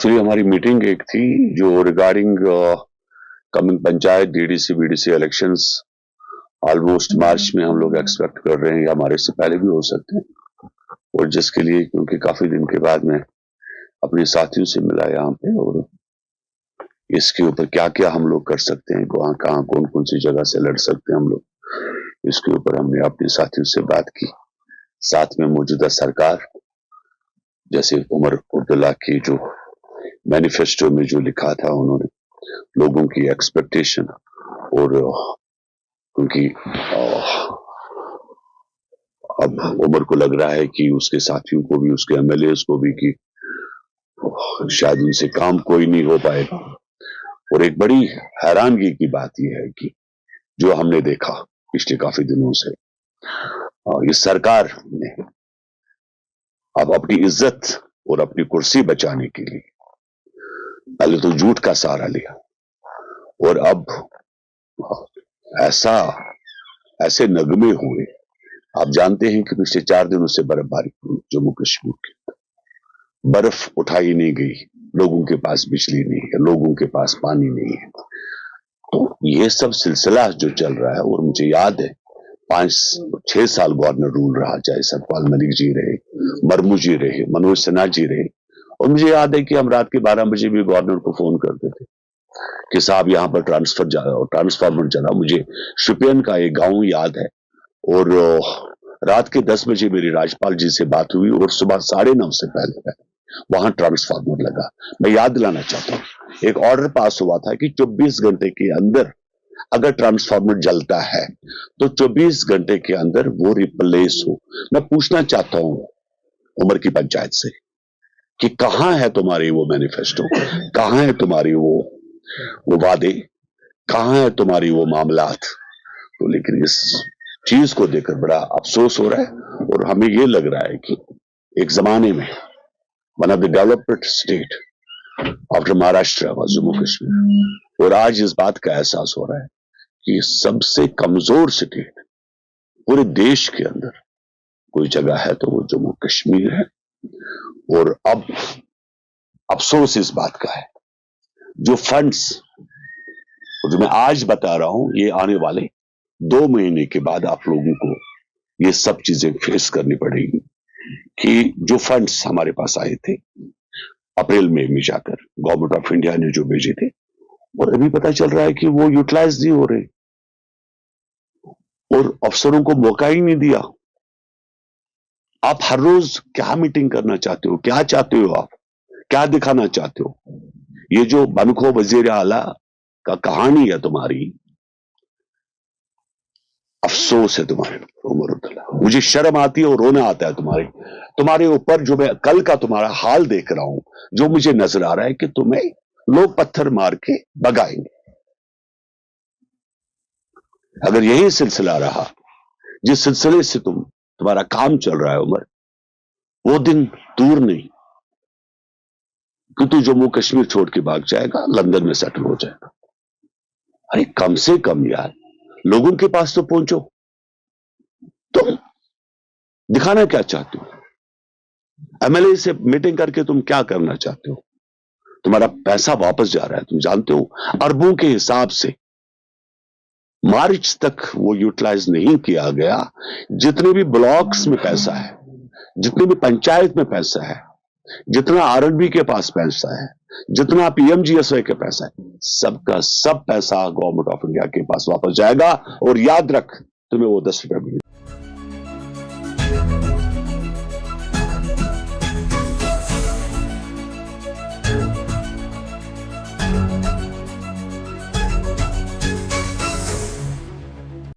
Actually हमारी meeting एक थी जो regarding coming panchayat DDC BDC elections almost March में हम लोग एक्सपेक्ट कर रहे हैं या हमारे से पहले भी हो सकते हैं। और जिसके लिए क्योंकि काफी दिन के बाद मैं अपने साथियों से मिला यहाँ पे और इसके ऊपर क्या क्या हम लोग कर सकते हैं, कहाँ कहाँ कौन कौन सी जगह से लड़ सकते हैं हम लोग, इसके ऊपर हमने अपने साथियों से बात की। साथ में मौजूदा सरकार जैसे उमर अब्दुल्ला की जो मैनिफेस्टो में जो लिखा था उन्होंने लोगों की एक्सपेक्टेशन और क्योंकि अब उमर को लग रहा है कि उसके साथियों को भी उसके एमएलए को भी कि शायद उनसे काम कोई नहीं हो पाएगा। और एक बड़ी हैरानगी की बात यह है कि जो हमने देखा पिछले काफी दिनों से इस सरकार ने अब अपनी इज्जत और अपनी कुर्सी बचाने के लिए पहले तो झूठ का सहारा लिया और अब ऐसे नगमे हुए। आप जानते हैं कि पिछले 4 दिनों से बर्फबारी हुई जम्मू कश्मीर के, बर्फ उठाई नहीं गई, लोगों के पास बिजली नहीं है, लोगों के पास पानी नहीं है। तो ये सब सिलसिला जो चल रहा है और मुझे याद है 5-6 साल गवर्नर रूल रहा, चाहे सतपाल मलिक जी रहे, मरमू जी रहे, मनोज सिन्हा जी रहे। और मुझे याद है कि हम रात के 12 बजे भी गवर्नर को फोन करते थे कि साहब यहाँ पर ट्रांसफार्मर जला। मुझे शुपियन का एक गांव याद है और रात के 10 बजे मेरी राज्यपाल जी से बात हुई और सुबह 9:30 से पहले वहां ट्रांसफार्मर लगा। मैं याद दिलाना चाहता हूं एक ऑर्डर पास हुआ था कि 24 घंटे के अंदर अगर ट्रांसफार्मर जलता है तो 24 घंटे के अंदर वो रिप्लेस हो। मैं पूछना चाहता हूं उमर की पंचायत से कि कहां है तुम्हारी वो मैनिफेस्टो, कहां है तुम्हारी वो वादे, कहां है तुम्हारी वो मामलात। तो लेकिन इस चीज को देखकर बड़ा अफसोस हो रहा है और हमें ये लग रहा है कि एक जमाने में one of the developed state after Maharashtra व जम्मू कश्मीर, और आज इस बात का एहसास हो रहा है कि सबसे कमजोर स्टेट पूरे देश के अंदर कोई जगह है तो वो जम्मू कश्मीर है। और अब अफसोस इस बात का है जो फंड्स जो मैं आज बता रहा हूं ये आने वाले 2 महीने के बाद आप लोगों को ये सब चीजें फेस करनी पड़ेगी कि जो फंड्स हमारे पास आए थे अप्रैल में जाकर गवर्नमेंट ऑफ इंडिया ने जो भेजे थे और अभी पता चल रहा है कि वो यूटिलाइज नहीं हो रहे और अफसरों को मौका ही नहीं दिया। आप हर रोज क्या मीटिंग करना चाहते हो, क्या चाहते हो, आप क्या दिखाना चाहते हो? ये जो बनखो वजीर आला का कहानी है तुम्हारी, अफसोस है तुम्हारे उमर अब्दुल्ला। मुझे शर्म आती है और रोना आता है तुम्हारे ऊपर। जो मैं कल का तुम्हारा हाल देख रहा हूं, जो मुझे नजर आ रहा है कि तुम्हें लोग पत्थर मार के भगाएंगे। अगर यही सिलसिला रहा जिस सिलसिले से तुम्हारा काम चल रहा है उमर, वो दिन दूर नहीं कि तू जम्मू कश्मीर छोड़ के भाग जाएगा, लंदन में सेटल हो जाएगा। अरे कम से कम यार लोगों के पास तो पहुंचो। तुम दिखाना क्या चाहते हो? एमएलए से मीटिंग करके तुम क्या करना चाहते हो? तुम्हारा पैसा वापस जा रहा है, तुम जानते हो अरबों के हिसाब से मार्च तक वो यूटिलाइज नहीं किया गया। जितने भी ब्लॉक्स में पैसा है, जितने भी पंचायत में पैसा है, जितना आरएनबी के पास पैसा है, जितना पीएमजीएसवाई के पैसा है, सबका सब पैसा गवर्नमेंट ऑफ इंडिया के पास वापस जाएगा। और याद रख तुम्हें वो 10 रुपए मिलेंगे।